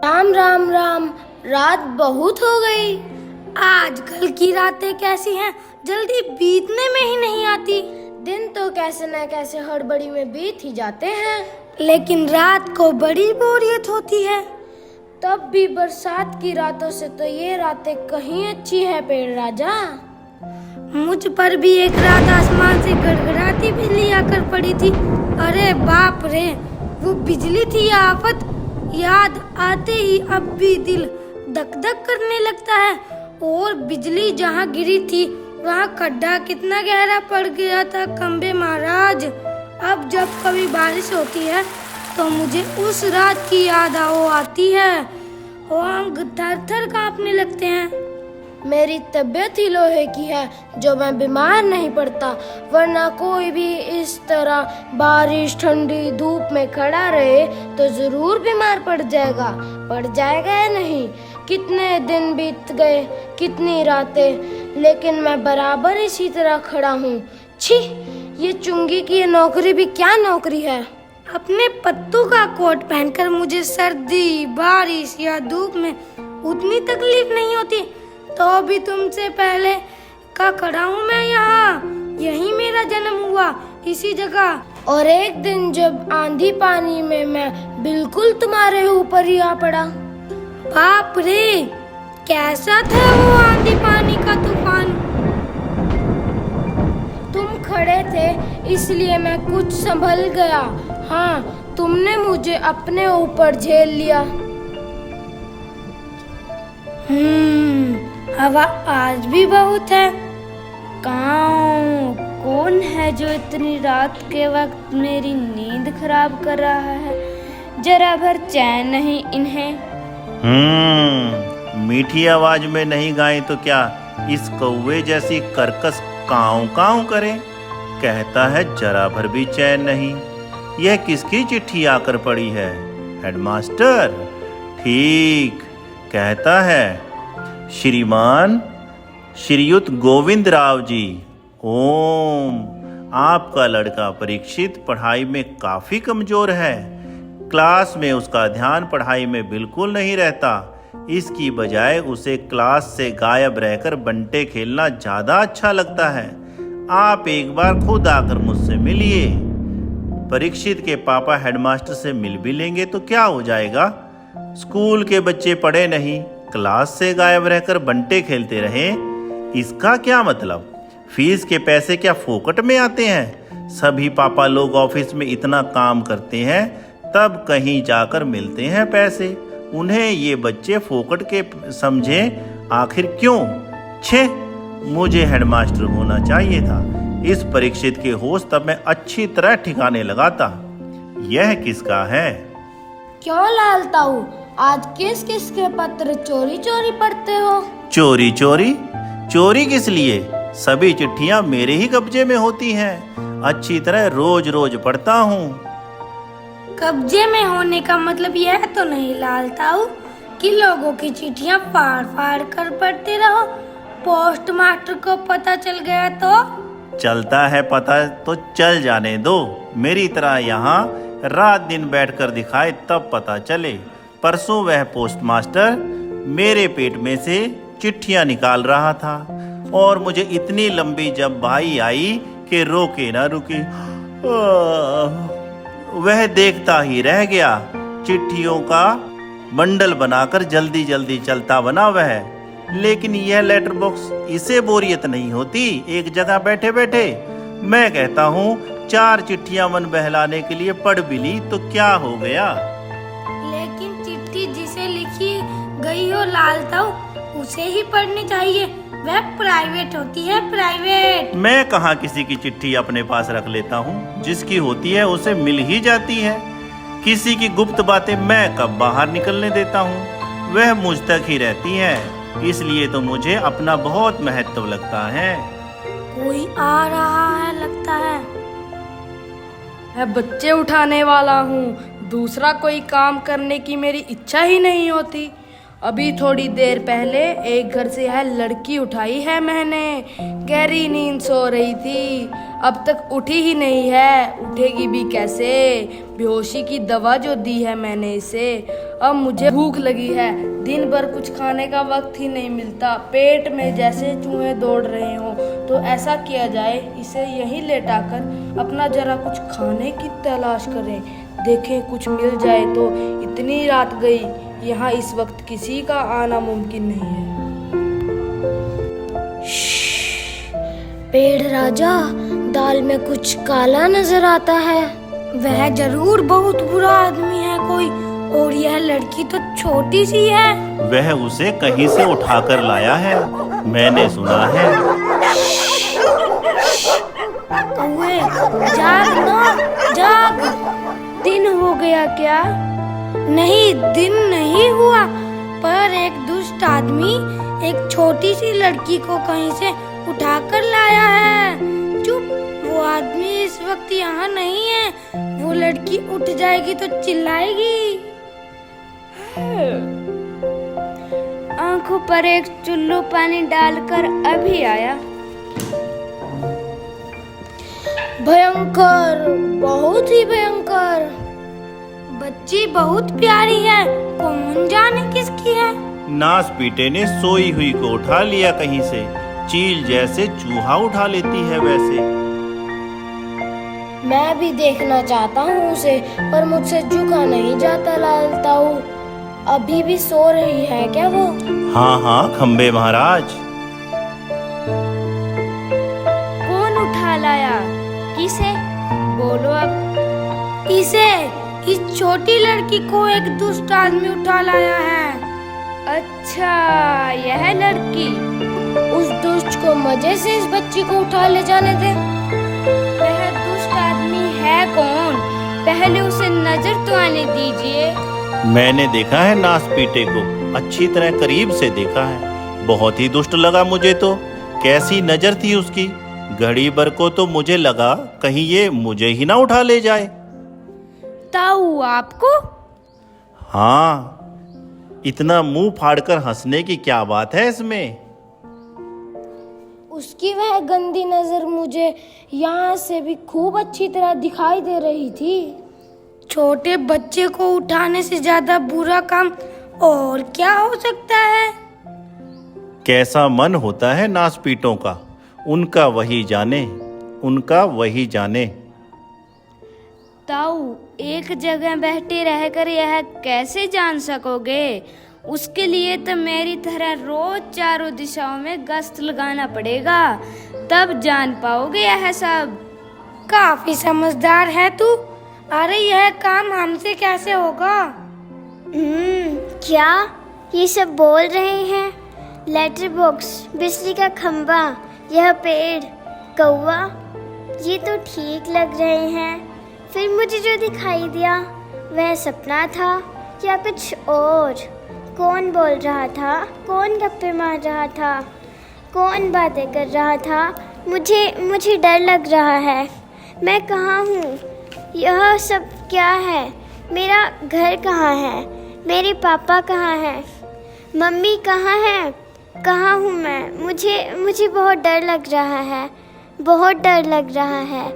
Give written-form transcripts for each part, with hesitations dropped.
राम राम राम। रात बहुत हो गई। आजकल की रातें कैसी हैं, जल्दी बीतने में ही नहीं आती। दिन तो कैसे न कैसे हड़बड़ी में बीत ही जाते हैं, लेकिन रात को बड़ी बोरियत होती है। तब भी बरसात की रातों से तो ये रातें कहीं अच्छी है पेड़ राजा। मुझ पर भी एक रात आसमान से गड़गड़ाती बिजली आकर पड़ी थी। अरे बाप रे, वो बिजली थी या आफत, याद आते ही अब भी दिल धक धक करने लगता है। और बिजली जहाँ गिरी थी वहाँ खड्डा कितना गहरा पड़ गया था खंबे महाराज। अब जब कभी बारिश होती है तो मुझे उस रात की याद आती है और अंग थर थर कांपने लगते हैं। मेरी तबीयत ही लोहे की है जो मैं बीमार नहीं पड़ता, वरना कोई भी इस तरह बारिश ठंडी धूप में खड़ा रहे तो जरूर बीमार पड़ जाएगा या नहीं। कितने दिन बीत गए, कितनी रातें, लेकिन मैं बराबर इसी तरह खड़ा हूँ। छी, ये चुंगी की ये नौकरी भी क्या नौकरी है। अपने पत्तू का कोट पहनकर मुझे सर्दी बारिश या धूप में उतनी तकलीफ नहीं होती, तो भी तुमसे पहले का खड़ा हूँ मैं यहाँ। यही मेरा जन्म हुआ, इसी जगह। और एक दिन जब आंधी पानी में मैं बिल्कुल तुम्हारे ऊपर ही आ पड़ा। बाप रे, कैसा था वो आंधी पानी का तूफान। तुम खड़े थे इसलिए मैं कुछ संभल गया। हाँ, तुमने मुझे अपने ऊपर झेल लिया। हवा आज भी बहुत है। कौन है जो इतनी रात के वक्त मेरी नींद खराब कर रहा है? जरा भर चैन नहीं इन्हें। मीठी आवाज में नहीं गाएं तो क्या इस कौवे जैसी कर्कश काऊ काऊ करे? कहता है जरा भर भी चैन नहीं। यह किसकी चिट्ठी आकर पड़ी है? हेडमास्टर ठीक कहता है। श्रीमान श्रीयुत गोविंद राव जी, ओम, आपका लड़का परीक्षित पढ़ाई में काफी कमजोर है। क्लास में उसका ध्यान पढ़ाई में बिल्कुल नहीं रहता। इसकी बजाय उसे क्लास से गायब रहकर बंटे खेलना ज्यादा अच्छा लगता है। आप एक बार खुद आकर मुझसे मिलिए। परीक्षित के पापा हेडमास्टर से मिल भी लेंगे तो क्या हो जाएगा? स्कूल के बच्चे पढ़े नहीं, क्लास से गायब रहकर बंटे खेलते रहे, इसका क्या मतलब? फीस के पैसे क्या फोकट में आते हैं? सभी पापा लोग ऑफिस में इतना काम करते हैं, तब कहीं जाकर मिलते हैं पैसे। उन्हें ये बच्चे फोकट के समझे आखिर क्यों? छे, मुझे हेडमास्टर होना चाहिए था। इस परीक्षित के होश तब मैं अच्छी तरह ठिकाने लगाता। यह किसका है? क्यों लालताऊ, आज किस किस के पत्र चोरी चोरी पढ़ते हो? चोरी चोरी? चोरी किस लिए? सभी चिट्ठियां मेरे ही कब्जे में होती हैं। अच्छी तरह रोज रोज पढ़ता हूँ। कब्जे में होने का मतलब यह तो नहीं लालताऊ कि लोगों की चिट्ठियां फाड़ फाड़ कर पढ़ते रहो। पोस्ट मास्टर को पता चल गया तो? चलता है पता तो चल जाने दो। मेरी तरह यहाँ रात दिन बैठकर दिखाए तब पता चले। परसों वह पोस्ट मास्टर मेरे पेट में से चिट्ठियां निकाल रहा था और मुझे इतनी लंबी जब भाई आई कि रोके ना रुके। वह देखता ही रह गया। चिट्ठियों का बंडल बनाकर जल्दी जल्दी चलता बना वह। लेकिन यह लेटर बॉक्स, इसे बोरियत नहीं होती एक जगह बैठे बैठे। मैं कहता हूँ 4 चिट्ठियां मन बहलाने के लिए पढ़ भी ली तो क्या हो गया? लेकिन चिट्ठी जिसे लिखी गई हो लालताऊ, उसे ही पढ़नी चाहिए। वह प्राइवेट होती है, प्राइवेट। मैं कहाँ किसी की चिट्ठी अपने पास रख लेता हूँ। जिसकी होती है उसे मिल ही जाती है। किसी की गुप्त बातें मैं कब बाहर निकलने देता हूँ? वह मुझ तक ही रहती है। इसलिए तो मुझे अपना बहुत महत्व लगता है। कोई आ रहा है लगता है। मैं बच्चे उठाने वाला हूँ, दूसरा कोई काम करने की मेरी इच्छा ही नहीं होती। अभी थोड़ी देर पहले एक घर से यह लड़की उठाई है मैंने। गहरी नींद सो रही थी, अब तक उठी ही नहीं है। उठेगी भी कैसे? बेहोशी की दवा जो दी है मैंने इसे, अब मुझे भूख लगी है। दिन भर कुछ खाने का वक्त ही नहीं मिलता। पेट में जैसे चूहे दौड़ रहे हो। तो ऐसा किया जाए, इसे यहीं लेटाकर अपना जरा कुछ खाने की तलाश करें। देखें कुछ मिल जाए तो। इतनी रात गई, यहाँ इस वक्त किसी का आना मुमकिन नहीं है। पेड़ राजा, दाल में कुछ काला नजर आता है। वह जरूर बहुत बुरा आदमी है कोई, और यह लड़की तो छोटी सी है। वह उसे कहीं से उठाकर लाया है, मैंने सुना है। कौवे, जाग ना, जाग। दिन हो गया क्या? नहीं, दिन नहीं हुआ, पर एक दुष्ट आदमी एक छोटी सी लड़की को कहीं से उठाकर लाया है। चुप, वो आदमी इस वक्त यहाँ नहीं है। वो लड़की उठ जाएगी तो चिल्लाएगी। आंखों पर एक चुल्लू पानी डालकर अभी आया। भयंकर, बहुत ही भयंकर। बच्ची बहुत प्यारी है, कौन जाने किसकी है। नास पीटे ने सोई हुई को उठा लिया कहीं से, चील जैसे चूहा उठा लेती है वैसे। मैं भी देखना चाहता हूँ उसे, पर मुझसे झुका नहीं जाता लाल ताऊ। अभी भी सो रही है क्या वो? हाँ हाँ खंबे महाराज। कौन उठा लाया? किसे? बोलो अब। इसे, इस छोटी लड़की को एक दुष्ट आदमी उठा लाया है। अच्छा, यह लड़की। उस दुष्ट को मजे से इस बच्ची को उठा ले जाने दे। वह दुष्ट आदमी है कौन? पहले उसे नजर तो आने दीजिए। मैंने देखा है नास पीटे को, अच्छी तरह करीब से देखा है। बहुत ही दुष्ट लगा मुझे तो। कैसी नजर थी उसकी। घड़ी भर को तो मुझे लगा कहीं ये मुझे ही ना उठा ले जाए। ताऊ आपको? हाँ, इतना मुंह फाड़कर हंसने की क्या बात है इसमें। उसकी वह गंदी नजर मुझे यहाँ से भी खूब अच्छी तरह दिखाई दे रही थी। छोटे बच्चे को उठाने से ज्यादा बुरा काम और क्या हो सकता है। कैसा मन होता है नासपीटों का, उनका वही जाने, उनका वही जाने। ताऊ, एक जगह बैठे रहकर यह कैसे जान सकोगे? उसके लिए तो मेरी तरह रोज चारों दिशाओं में गश्त लगाना पड़ेगा, तब जान पाओगे यह सब। काफी समझदार है तू। अरे यह काम हमसे कैसे होगा? क्या ये सब बोल रहे हैं? लेटर बॉक्स, बिजली का खंबा, यह पेड़, कौवा, ये तो ठीक लग रहे हैं। फिर मुझे जो दिखाई दिया वह सपना था या कुछ और? कौन बोल रहा था? कौन गप्पे मार रहा था? कौन बातें कर रहा था? मुझे डर लग रहा है। मैं कहाँ हूँ? यह सब क्या है? मेरा घर कहाँ है? मेरे पापा कहाँ हैं? मम्मी कहाँ है? कहाँ हूँ मैं? मुझे बहुत डर लग रहा है, बहुत डर लग रहा है।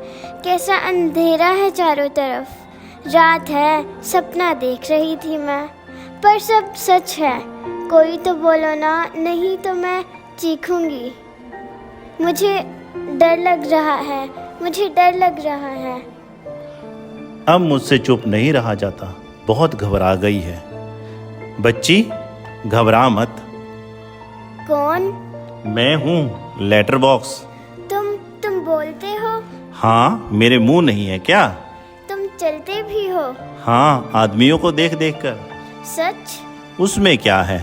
कैसा अंधेरा है चारों तरफ। रात है, सपना देख रही थी मैं, पर सब सच है। कोई तो बोलो ना, नहीं तो मैं चीखूंगी। मुझे डर लग रहा है, मुझे डर लग रहा है। अब मुझसे चुप नहीं रहा जाता, बहुत घबरा गई है। बच्ची, घबरा मत। कौन? मैं हूँ लेटर बॉक्स। तुम बोलते हो? हाँ, मेरे मुंह नहीं है क्या? तुम चलते भी हो? हाँ, आदमियों को देख देख कर। सच? उसमें क्या है,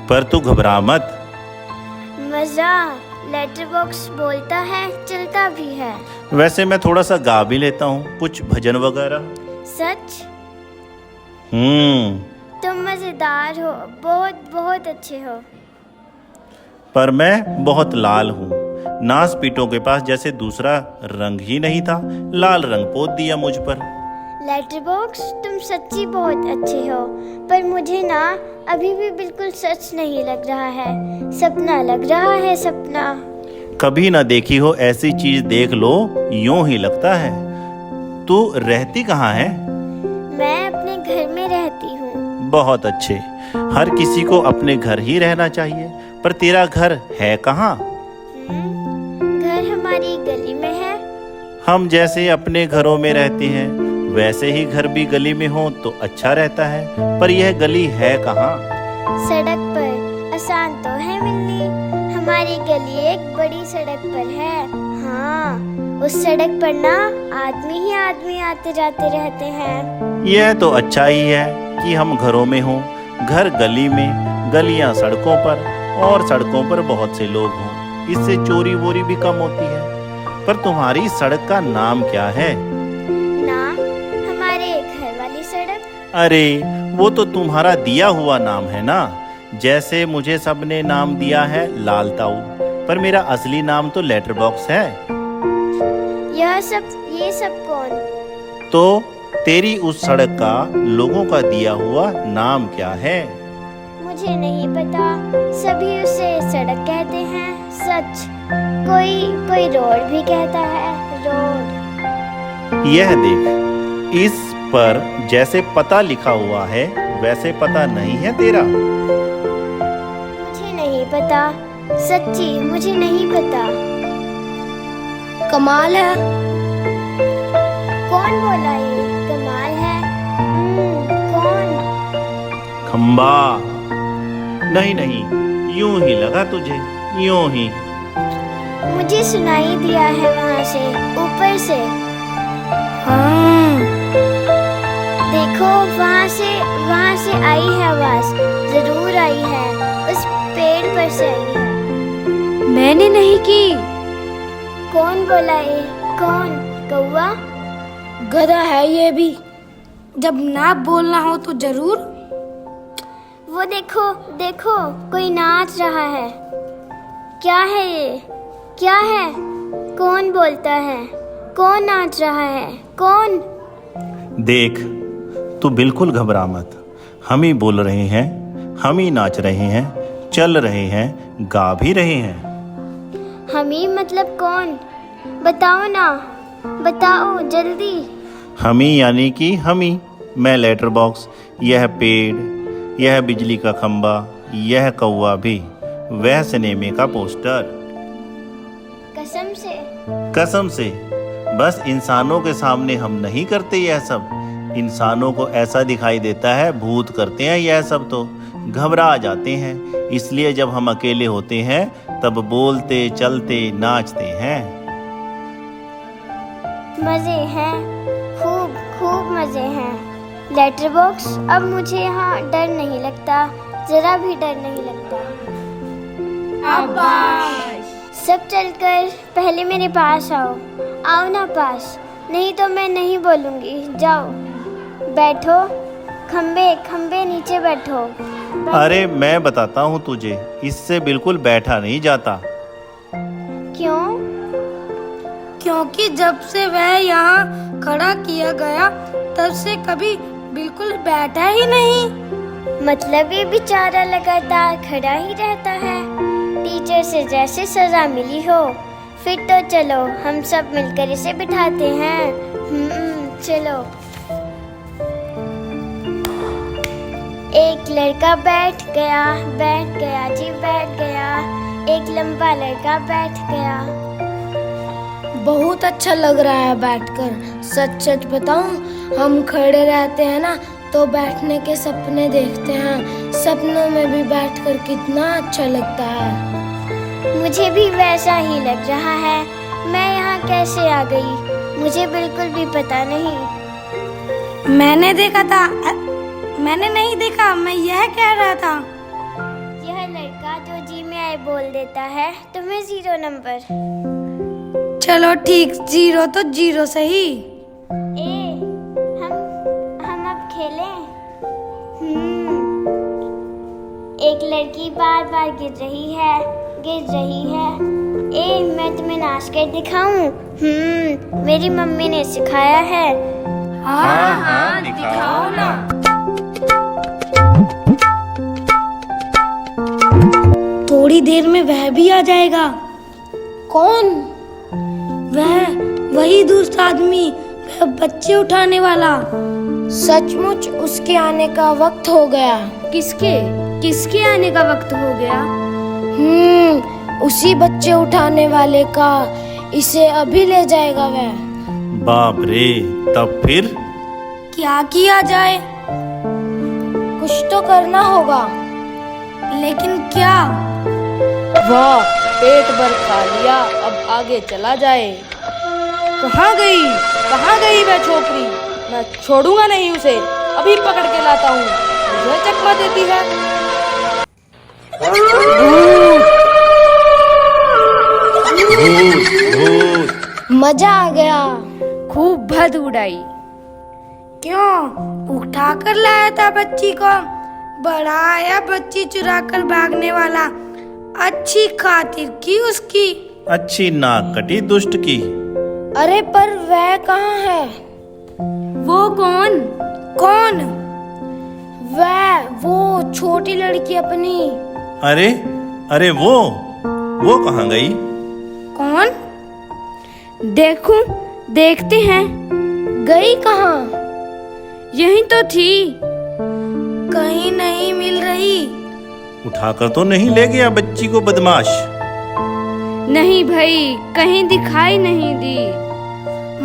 पर तू घबरा मत। मजा, लेटर बॉक्स बोलता है, चलता भी है। वैसे मैं थोड़ा सा गा भी लेता हूँ, कुछ भजन वगैरह। सच? तुम मजेदार हो, बहुत बहुत अच्छे हो। पर मैं बहुत लाल हूँ। नासपीटों के पास जैसे दूसरा रंग ही नहीं था, लाल रंग पोत दिया मुझ पर। लेटर बॉक्स, तुम सच्ची बहुत अच्छे हो, पर मुझे ना अभी भी बिल्कुल सच नहीं लग रहा है। सपना लग रहा है, सपना। कभी ना देखी हो ऐसी चीज देख लो, यूं ही लगता है। तू रहती कहाँ है? मैं अपने घर में रहती हूँ। बहुत अच्छे। हर किसी को अपने घर ही रहना चाहिए, पर तेरा घर है कहाँ? घर हमारी गली में है। हम जैसे अपने घरों में रहते हैं वैसे ही घर भी गली में हो तो अच्छा रहता है, पर यह गली है कहाँ? सड़क पर। आसान तो है मिलनी। हमारी गली एक बड़ी सड़क पर है। हाँ, उस सड़क पर ना आदमी ही आदमी आते जाते रहते हैं। यह तो अच्छा ही है कि हम घरों में हों, घर गली में, गलियां सड़कों पर, और सड़कों पर बहुत से लोग हों। इससे चोरी वोरी भी कम होती है। पर तुम्हारी सड़क का नाम क्या है? नाम? हमारे घर वाली सड़क। अरे वो तो तुम्हारा दिया हुआ नाम है ना। जैसे मुझे सबने नाम दिया है लाल ताऊ, पर मेरा असली नाम तो लेटर बॉक्स है। ये सब कौन? तो तेरी उस सड़क का लोगों का दिया हुआ नाम क्या है? मुझे नहीं पता। सभी उसे सड़क कहते हैं। सच, कोई रोड भी कहता है। रोड। यह देख, इस पर जैसे पता लिखा हुआ है वैसे पता नहीं है तेरा। मुझे नहीं पता। सच्ची मुझे नहीं पता। कमाल है। कौन बोला ये कमाल है? कौन? खंबा। नहीं, यूं ही लगा तुझे, यूं ही। मुझे सुनाई दिया है वहाँ से, ऊपर से। हाँ, देखो वहाँ से आई है आवाज। जरूर आई है। उस पेड़ पर से आई है। मैंने नहीं की। कौन बोला ये? कौन? कौवा? गधा है ये भी। जब ना बोलना हो तो जरूर। वो देखो कोई नाच रहा है। क्या है ये? क्या है? कौन बोलता है? कौन नाच रहा है? कौन? देख, तू बिल्कुल घबरा मत। हम ही बोल रहे हैं, हम ही नाच रहे हैं, चल रहे हैं, गा भी रहे हैं। हम ही मतलब कौन? बताओ ना, बताओ जल्दी। हम ही यानी कि हम ही। मैं लेटर बॉक्स, यह पेड़, यह बिजली का खंबा, यह कौवा भी, वह सिनेमे का पोस्टर। कसम से? कसम से। बस इंसानों के सामने हम नहीं करते यह सब। इंसानों को ऐसा दिखाई देता है भूत करते हैं यह सब, तो घबरा जाते हैं। इसलिए जब हम अकेले होते हैं तब बोलते, चलते, नाचते हैं। मजे हैं, खूब मजे हैं। लेटर बॉक्स, अब मुझे यहाँ डर नहीं लगता, जरा भी डर नहीं लगता। सब चलकर पहले मेरे पास आओ ना पास, नहीं तो मैं नहीं बोलूँगी। जाओ, बैठो, खंबे नीचे बैठो। अरे मैं बताता हूँ तुझे, इससे बिल्कुल बैठा नहीं जाता। क्यों? क्योंकि जब से वह यहाँ खड़ा किया गया तब से कभी बिल्कुल बैठा ही नहीं। मतलब ये बेचारा लगातार खड़ा ही रहता है। टीचर से जैसे सजा मिली हो। फिर तो चलो हम सब मिलकर इसे बिठाते हैं। चलो। एक लड़का बैठ गया जी, बैठ गया। एक लंबा लड़का बैठ गया। बहुत अच्छा लग रहा है बैठकर। सच बताऊं, हम खड़े रहते हैं ना तो बैठने के सपने देखते हैं। सपनों में भी बैठकर कितना अच्छा लगता है। मुझे भी वैसा ही लग रहा है। मैं यहाँ कैसे आ गई मुझे बिल्कुल भी पता नहीं। मैंने देखा था। मैंने नहीं देखा, मैं यह कह रहा था। यह लड़का जो जी में आए बोल देता है, तुम्हें 0 नंबर। चलो ठीक, 0 तो 0 सही। हम अब खेलें। एक लड़की बार बार गिर रही है। मैं तुम्हें नाच कर दिखाऊं? मेरी मम्मी ने सिखाया है। हाँ, दिखाओ ना। थोड़ी देर में वह भी आ जाएगा। कौन? वही दूसरा आदमी, वह बच्चे उठाने वाला। सचमुच उसके आने का वक्त हो गया। किसके आने का वक्त हो गया? उसी बच्चे उठाने वाले का। इसे अभी ले जाएगा वह। बाप रे, तब फिर? क्या किया जाए? कुछ तो करना होगा, लेकिन क्या? वाह, पेट भर खा लिया, अब आगे चला जाए। कहाँ गई वह छोकरी? मैं छोड़ूंगा नहीं उसे, अभी पकड़ के लाता हूँ। मुझे चकमा देती है। मजा आ गया। खूब भद उड़ाई। क्यों? उठा कर लाया था बच्ची को। बड़ा आया बच्ची चुरा कर भागने वाला। अच्छी खातिर की उसकी। अच्छी नाक कटी दुष्ट की। अरे पर वह कहाँ है? वो कौन? वो छोटी लड़की अपनी। अरे वो कहाँ गई? कौन? देखते हैं। गई कहाँ? यही तो थी। कहीं नहीं मिल रही। उठाकर तो नहीं ले गया बच्ची को बदमाश? नहीं भाई, कहीं दिखाई नहीं दी।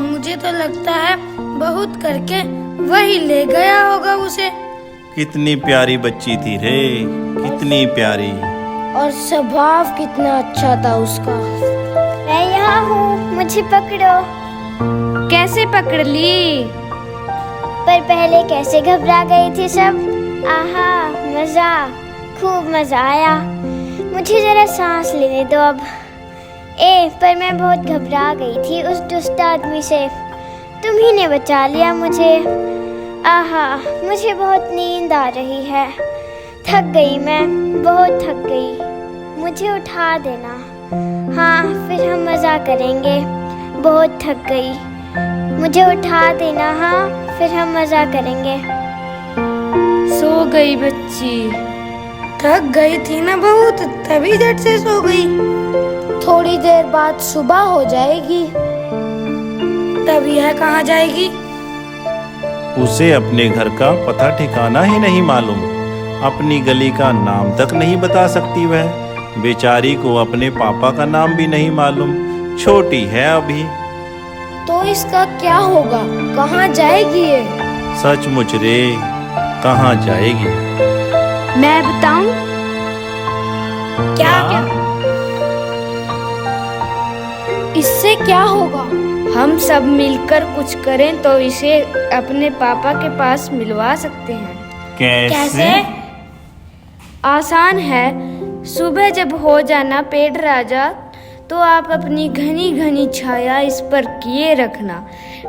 मुझे तो लगता है बहुत करके वही ले गया होगा उसे। कितनी प्यारी बच्ची थी रे, कितनी प्यारी। और स्वभाव कितना अच्छा था उसका। मैं यहाँ हूँ, मुझे पकड़ो। कैसे पकड़ ली? पर पहले कैसे घबरा गई थी सब। आहा, मजा, खूब मजा आया। मुझे जरा सांस लेने दो अब। पर मैं बहुत घबरा गई थी उस दुष्ट आदमी से। तुम ही ने बचा लिया मुझे। आहा, मुझे बहुत नींद आ रही है। थक गई मैं, बहुत थक गई। मुझे उठा देना। हाँ, फिर हम मज़ा करेंगे। बहुत थक गई, मुझे उठा देना। हाँ, फिर हम मज़ा करेंगे। सो गई बच्ची। थक गई थी ना बहुत, तभी झट से सो गई। थोड़ी देर बाद सुबह हो जाएगी। तब यह कहाँ जाएगी? उसे अपने घर का पता ठिकाना ही नहीं मालूम, अपनी गली का नाम तक नहीं बता सकती वह। बेचारी को अपने पापा का नाम भी नहीं मालूम, छोटी है अभी। तो इसका क्या होगा? कहाँ जाएगी ये? सचमुच रे, कहाँ जाएगी? मैं बताऊं? क्या? इससे क्या होगा? हम सब मिलकर कुछ करें तो इसे अपने पापा के पास मिलवा सकते हैं। कैसे? आसान है। सुबह जब हो जाना पेड़ राजा, तो आप अपनी घनी घनी छाया इस पर किए रखना।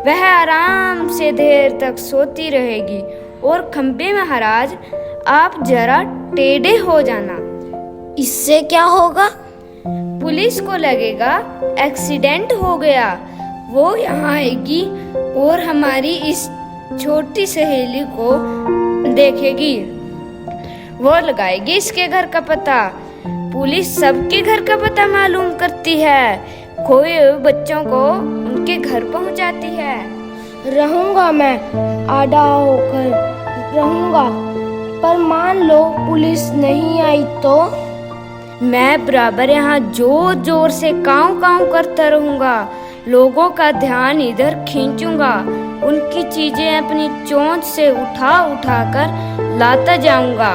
वह आराम से देर तक सोती रहेगी। और खंबे महाराज, आप जरा टेढ़े हो जाना। इससे क्या होगा? पुलिस को लगेगा एक्सीडेंट हो गया। वो यहाँ आएगी और हमारी इस छोटी सहेली को देखेगी। वो लगाएगी इसके घर का पता। पुलिस सबके घर का पता मालूम करती है। खोए हुए बच्चों को उनके घर पहुंचाती है। रहूंगा मैं, आड़ा होकर रहूंगा। पर मान लो पुलिस नहीं आई तो? मैं बराबर यहाँ जोर जोर से काँव काँव करता रहूंगा। लोगों का ध्यान इधर खींचूंगा। उनकी चीजें अपनी चोंच से उठा उठा कर लाता जाऊंगा।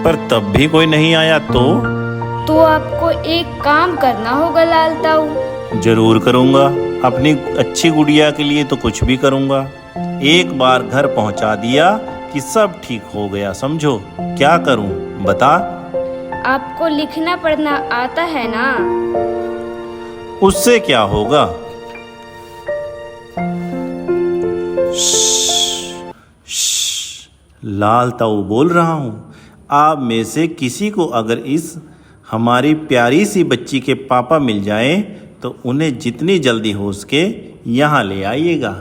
पर तब भी कोई नहीं आया तो आपको एक काम करना होगा लाल ताऊ। जरूर करूंगा। अपनी अच्छी गुड़िया के लिए तो कुछ भी करूंगा। एक बार घर पहुंचा दिया कि सब ठीक हो गया समझो। क्या करूं बता? आपको लिखना पढ़ना आता है ना? उससे क्या होगा? लाल ताऊ बोल रहा हूं। आप में से किसी को अगर इस हमारी प्यारी सी बच्ची के पापा मिल जाएं तो उन्हें जितनी जल्दी हो सके यहाँ ले आइएगा।